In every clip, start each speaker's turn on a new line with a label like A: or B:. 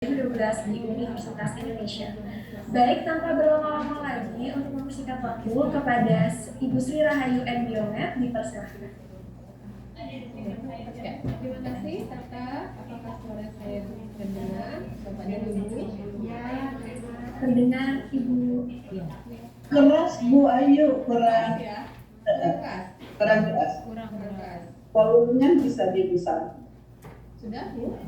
A: 2012 di Universitas Indonesia. Baik, tanpa berlama-lama lagi, untuk mempersingkat waktu, kepada Ibu Sri Rahayu N. Biomet dipersilahkan.
B: Ya, terima kasih Kakak. Apakah suara saya terdengar? Bapak dan Ibu?
A: Ya, terdengar Ibu.
B: Ya.
C: Keras Bu Ayu,
B: Keras ya? Keras?
C: kurang keras.
B: Kurang keras.
C: Volumenya bisa dibesar.
B: Sudah Bu?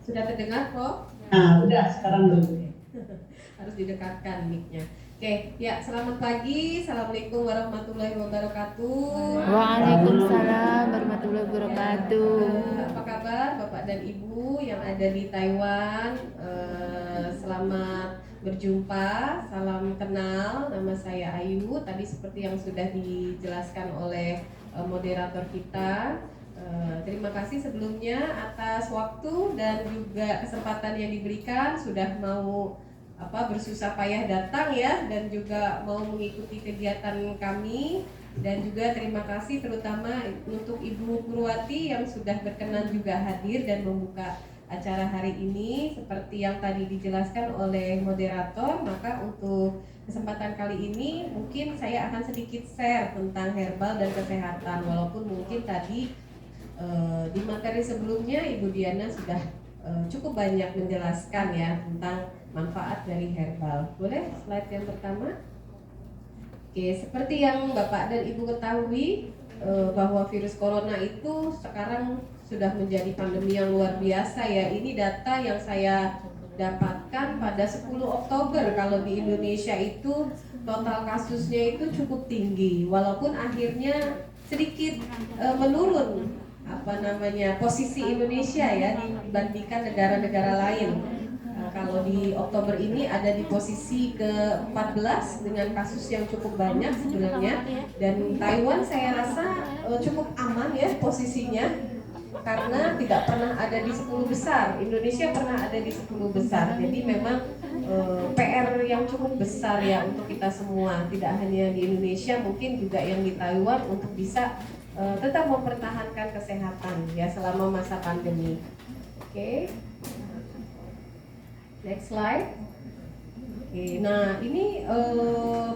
B: Sudah terdengar kok?
C: Nah, udah sekarang dulu.
B: Harus didekatkan mic-nya. Oke, ya selamat pagi. Assalamualaikum warahmatullahi wabarakatuh.
D: Waalaikumsalam warahmatullahi wabarakatuh.
B: Apa kabar Bapak dan Ibu yang ada di Taiwan? Selamat berjumpa, salam kenal. Nama saya Ayu. Tadi seperti yang sudah dijelaskan oleh moderator kita. Terima kasih sebelumnya atas waktu dan juga kesempatan yang diberikan, sudah mau bersusah payah datang ya, dan juga mau mengikuti kegiatan kami. Dan juga terima kasih terutama untuk Ibu Purwati yang sudah berkenan juga hadir dan membuka acara hari ini. Seperti yang tadi dijelaskan oleh moderator, maka untuk kesempatan kali ini mungkin saya akan sedikit share tentang herbal dan kesehatan. Walaupun mungkin tadi di materi sebelumnya Ibu Diana sudah cukup banyak menjelaskan ya tentang manfaat dari herbal. Boleh slide yang pertama? Oke, seperti yang Bapak dan Ibu ketahui bahwa virus corona itu sekarang sudah menjadi pandemi yang luar biasa ya. Ini data yang saya dapatkan pada 10 Oktober. Kalau di Indonesia itu total kasusnya itu cukup tinggi, walaupun akhirnya sedikit menurun posisi Indonesia ya dibandingkan negara-negara lain. Kalau di Oktober ini ada di posisi ke-14 dengan kasus yang cukup banyak sebenarnya, dan Taiwan saya rasa cukup aman ya posisinya karena tidak pernah ada di 10 besar. Indonesia pernah ada di 10 besar. Jadi memang PR yang cukup besar ya untuk kita semua, tidak hanya di Indonesia, mungkin juga yang di Taiwan, untuk bisa tetap mempertahankan kesehatan ya selama masa pandemi. Oke. Next slide. Oke, nah ini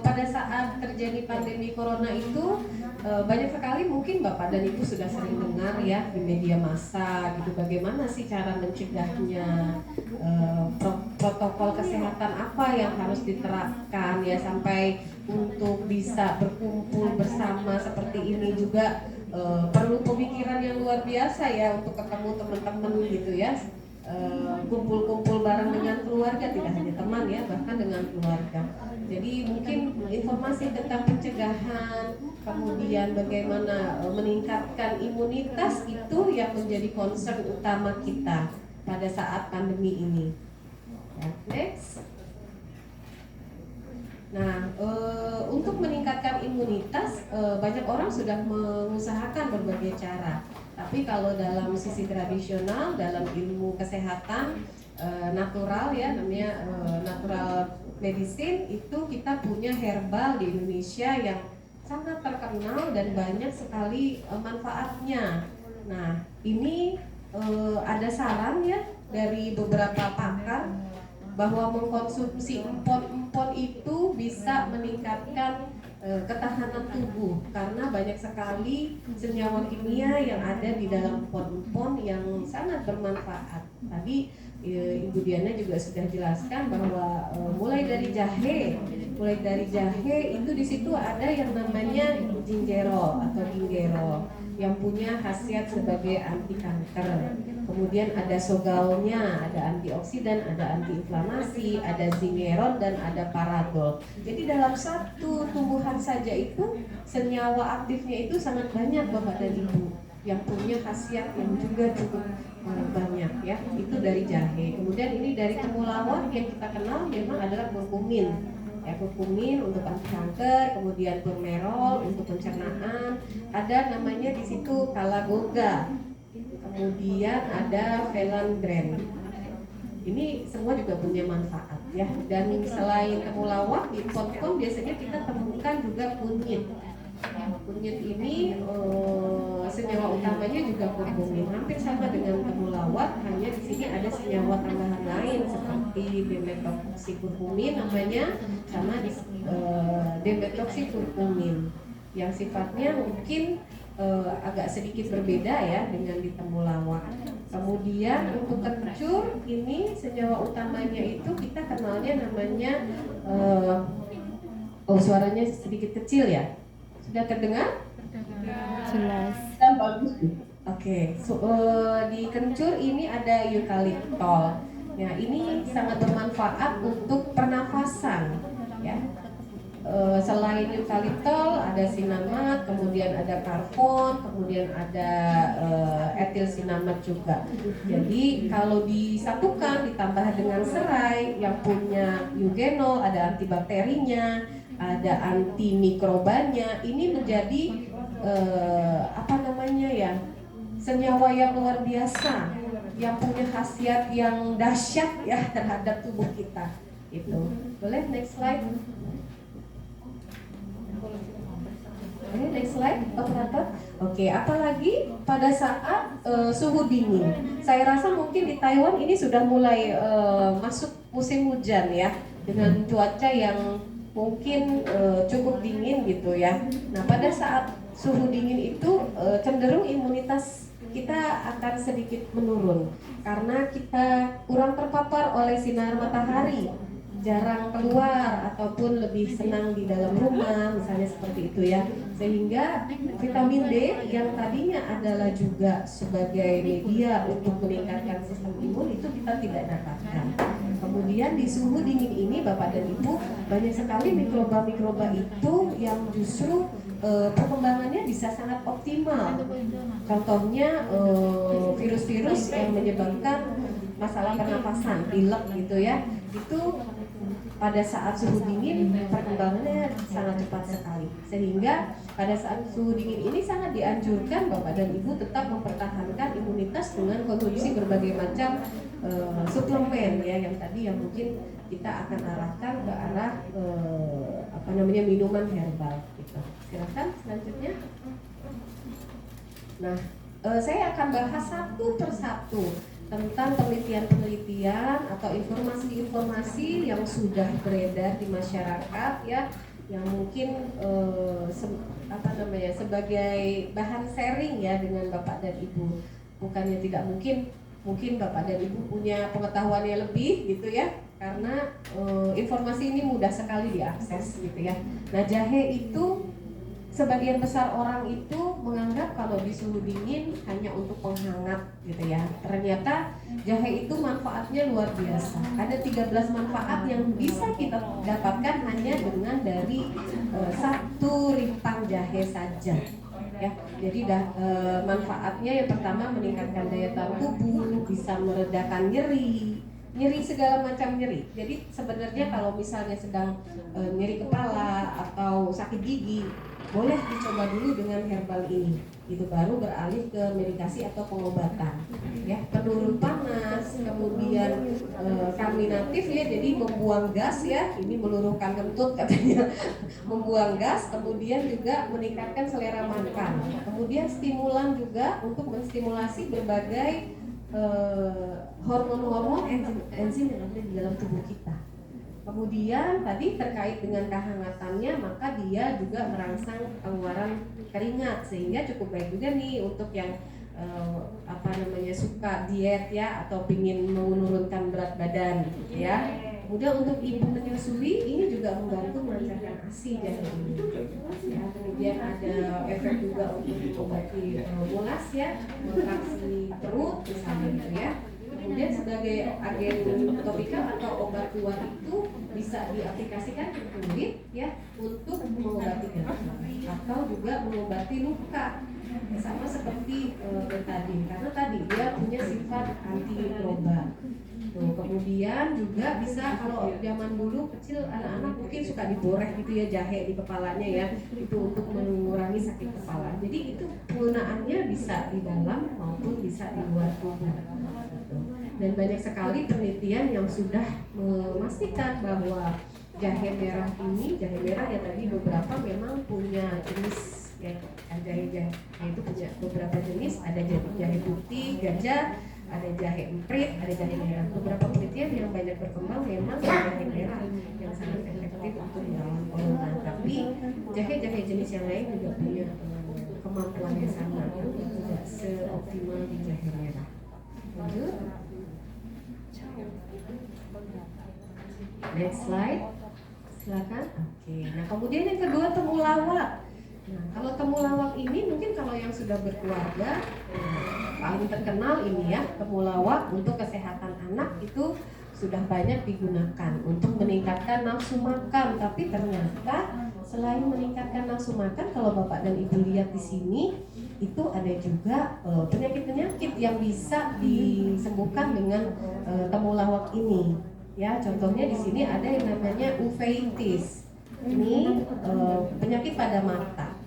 B: pada saat terjadi pandemi corona itu banyak sekali mungkin Bapak dan Ibu sudah sering dengar ya di media massa gitu, bagaimana sih cara mencegahnya, protokol kesehatan apa yang harus diterapkan ya sampai untuk bisa berkumpul bersama seperti ini juga perlu pemikiran yang luar biasa ya untuk ketemu teman-teman gitu ya. Kumpul-kumpul bareng dengan keluarga, tidak hanya teman ya, bahkan dengan keluarga. Jadi mungkin informasi tentang pencegahan, kemudian bagaimana meningkatkan imunitas itu yang menjadi concern utama kita pada saat pandemi ini. Next. Nah, untuk meningkatkan imunitas, banyak orang sudah mengusahakan berbagai cara. Tapi kalau dalam sisi tradisional, dalam ilmu kesehatan natural ya, namanya natural medicine, itu kita punya herbal di Indonesia yang sangat terkenal dan banyak sekali manfaatnya. Nah, ini ada saran ya dari beberapa pakar bahwa mengkonsumsi empon-empon itu bisa meningkatkan ketahanan tubuh karena banyak sekali senyawa kimia yang ada di dalam empon-empon yang sangat bermanfaat. Tadi Ibu Diana juga sudah jelaskan bahwa mulai dari jahe itu di situ ada yang namanya gingerol atau gingerol yang punya khasiat sebagai anti kanker. Kemudian ada sogalnya, ada antioksidan, ada antiinflamasi, ada zingeron, dan ada paradol. Jadi dalam satu tumbuhan saja itu senyawa aktifnya itu sangat banyak Bapak dan Ibu, yang punya khasiat yang juga cukup banyak ya. Itu dari jahe. Kemudian ini dari temulawak yang kita kenal memang adalah kurkumin. Ya, kurkumin untuk anti kanker, kemudian turmerol untuk pencernaan, ada namanya di situ kalagoga, kemudian ada velangren. Ini semua juga punya manfaat ya. Dan selain temulawak, di empon-empon biasanya kita temukan juga kunyit. Kunyit ini senyawa utamanya juga kurkumin, hampir sama dengan temulawak, hanya di sini ada senyawa tambahan lain seperti dimetoksikurkumin namanya, sama dimetoksikurkumin yang sifatnya mungkin agak sedikit berbeda ya dengan di temulawak. Kemudian untuk kencur ini senyawa utamanya itu kita kenalnya namanya suaranya sedikit kecil ya. Sudah terdengar?
D: Jelas.
C: Kan bagus tuh.
B: Oke, di kencur ini ada eukaliptol. Ya, ini sangat bermanfaat untuk pernafasan. Ya, selain eukaliptol ada sinamat, kemudian ada karbon, kemudian ada etil sinamat juga. Jadi kalau disatukan ditambah dengan serai yang punya eugenol, ada antibakterinya, ada antimikrobanya, ini menjadi senyawa yang luar biasa, yang punya khasiat yang dahsyat ya terhadap tubuh kita. Itu boleh next slide. Oke, next slide, operator. Oke, apalagi pada saat suhu dingin. Saya rasa mungkin di Taiwan ini sudah mulai masuk musim hujan ya, dengan cuaca yang mungkin cukup dingin gitu ya. Nah, pada saat suhu dingin itu cenderung imunitas kita akan sedikit menurun karena kita kurang terpapar oleh sinar matahari, jarang keluar ataupun lebih senang di dalam rumah misalnya seperti itu ya, sehingga vitamin D yang tadinya adalah juga sebagai media untuk meningkatkan sistem imun itu kita tidak dapatkan. Kemudian di suhu dingin ini Bapak dan Ibu, banyak sekali mikroba-mikroba itu yang justru perkembangannya bisa sangat optimal. Contohnya virus-virus yang menyebabkan masalah pernapasan, pilek gitu ya, itu pada saat suhu dingin perkembangannya sangat cepat sekali. Sehingga pada saat suhu dingin ini sangat dianjurkan Bapak dan Ibu tetap mempertahankan imunitas dengan konsumsi berbagai macam suplemen ya, yang tadi yang mungkin kita akan arahkan ke arah minuman herbal gitu. Silakan selanjutnya. Nah, saya akan bahas satu persatu tentang penelitian-penelitian atau informasi-informasi yang sudah beredar di masyarakat ya, yang mungkin sebagai bahan sharing ya dengan Bapak dan Ibu. Bukannya tidak mungkin Bapak dan Ibu punya pengetahuan yang lebih gitu ya, karena informasi ini mudah sekali diakses gitu ya. Nah, jahe itu sebagian besar orang itu menganggap kalau di suhu dingin hanya untuk penghangat gitu ya. Ternyata jahe itu manfaatnya luar biasa. Ada 13 manfaat yang bisa kita dapatkan hanya dengan dari satu ripang jahe saja. Ya, jadi manfaatnya yang pertama meningkatkan daya tahan tubuh, bisa meredakan nyeri segala macam nyeri. Jadi sebenarnya kalau misalnya sedang nyeri kepala atau sakit gigi, boleh dicoba dulu dengan herbal ini. Itu baru beralih ke medikasi atau pengobatan. Ya, penurun panas, kemudian kaminatif ya, jadi membuang gas ya. Ini meluruhkan kentut katanya, membuang gas, kemudian juga meningkatkan selera makan. Kemudian stimulan juga untuk menstimulasi berbagai hormon-hormon enzim yang ada di dalam tubuh kita. Kemudian tadi terkait dengan kehangatannya, maka dia juga merangsang pengeluaran keringat, sehingga cukup baik juga nih untuk yang suka diet ya, atau ingin menurunkan berat badan gitu ya. Kemudian untuk ibu menyusui ini juga membantu melancarkan ASI jahe ini. Ya, kemudian ada efek juga untuk mengobati mulas ya, kontraksi perut misalnya gitu ya. Kemudian sebagai agen topikal atau obat luar itu bisa diaplikasikan ke kulit ya, untuk mengobati gatal atau juga mengobati luka, sama seperti betadine karena tadi dia punya sifat antimikroba. Kemudian juga bisa, kalau zaman dulu kecil anak-anak mungkin suka diboreh gitu ya jahe di kepalanya ya, itu untuk mengurangi sakit kepala. Jadi itu penggunaannya bisa di dalam maupun bisa di luar tubuh. Dan banyak sekali penelitian yang sudah memastikan bahwa jahe merah ini, jahe merah ya tadi beberapa memang punya jenis ya kan jahe itu punya beberapa jenis, ada jahe putih, gajah, ada jahe emprit, ada jahe merah. Beberapa penelitian yang banyak berkembang memang jahe merah yang sangat efektif untuk melawan corona. Tapi jahe-jahe jenis yang lain juga punya kemampuan yang sama, tidak seoptimal di jahe merah. Lanjut. Next slide. Silakan. Oke. Nah, kemudian yang kedua temulawak. Nah, kalau temulawak ini mungkin kalau yang sudah berkeluarga paling terkenal ini ya, temulawak untuk kesehatan anak itu sudah banyak digunakan untuk meningkatkan nafsu makan. Tapi ternyata selain meningkatkan nafsu makan, kalau Bapak dan Ibu lihat di sini itu ada juga penyakit-penyakit yang bisa disembuhkan dengan temulawak ini. Ya, contohnya di sini ada yang namanya uveitis. Ini penyakit pada mata,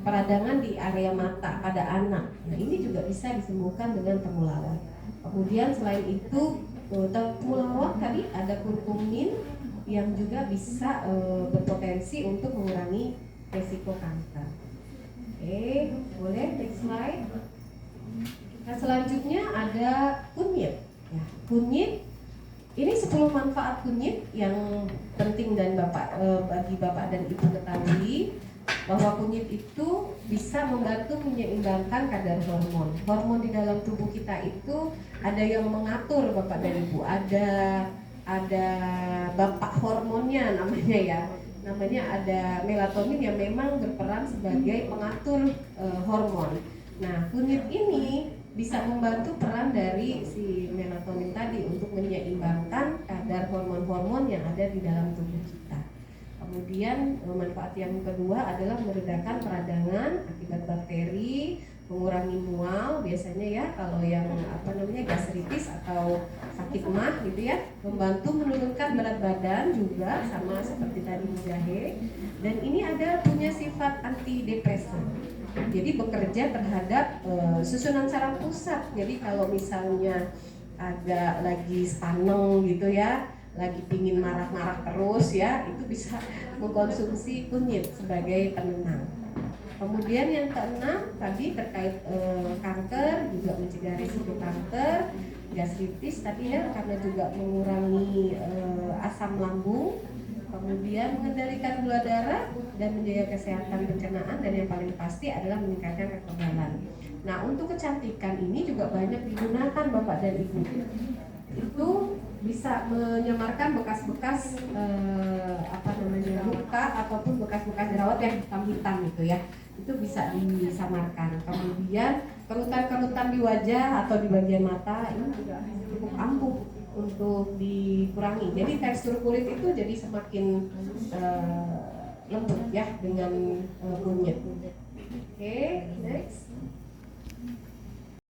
B: peradangan di area mata pada anak. Nah, ini juga bisa disembuhkan dengan temulawak. Kemudian selain itu temulawak tadi ada kurkumin yang juga bisa berpotensi untuk mengurangi resiko kanker. Oke, boleh next slide. Nah, selanjutnya ada kunyit. Ya, kunyit ini 10 manfaat kunyit yang penting dan bagi Bapak dan Ibu ketahui bahwa kunyit itu bisa membantu menyeimbangkan kadar hormon. Hormon di dalam tubuh kita itu ada yang mengatur Bapak dan Ibu, ada bapak hormonnya namanya ya. Namanya ada melatonin yang memang berperan sebagai pengatur hormon. Nah, kunyit ini bisa membantu peran dari si melatonin tadi untuk menyeimbangkan kadar hormon-hormon yang ada di dalam tubuh kita. Kemudian manfaat yang kedua adalah meredakan peradangan akibat bakteri, mengurangi mual biasanya ya kalau yang gastritis atau sakit mah gitu ya, membantu menurunkan berat badan juga sama seperti tadi jahe. Dan ini punya sifat antidepresan. Jadi bekerja terhadap susunan saraf pusat. Jadi kalau misalnya agak lagi spaneng gitu ya, lagi pingin marah-marah terus ya, itu bisa mengkonsumsi kunyit sebagai penenang. Kemudian yang keenam tadi terkait kanker, juga mencegah risiko kanker, gastritis tadi ya, karena juga mengurangi asam lambung. Kemudian mengendalikan gula darah dan menjaga kesehatan pencernaan, dan yang paling pasti adalah meningkatkan kekebalan. Nah, untuk kecantikan ini juga banyak digunakan Bapak dan Ibu. Itu bisa menyamarkan bekas-bekas luka ataupun bekas-bekas jerawat yang hitam-hitam gitu ya. Itu bisa disamarkan. Kemudian kerutan-kerutan di wajah atau di bagian mata ini juga cukup ampuh untuk dikurangi. Jadi tekstur kulit itu jadi semakin lembut ya dengan kunyit. Oke, next.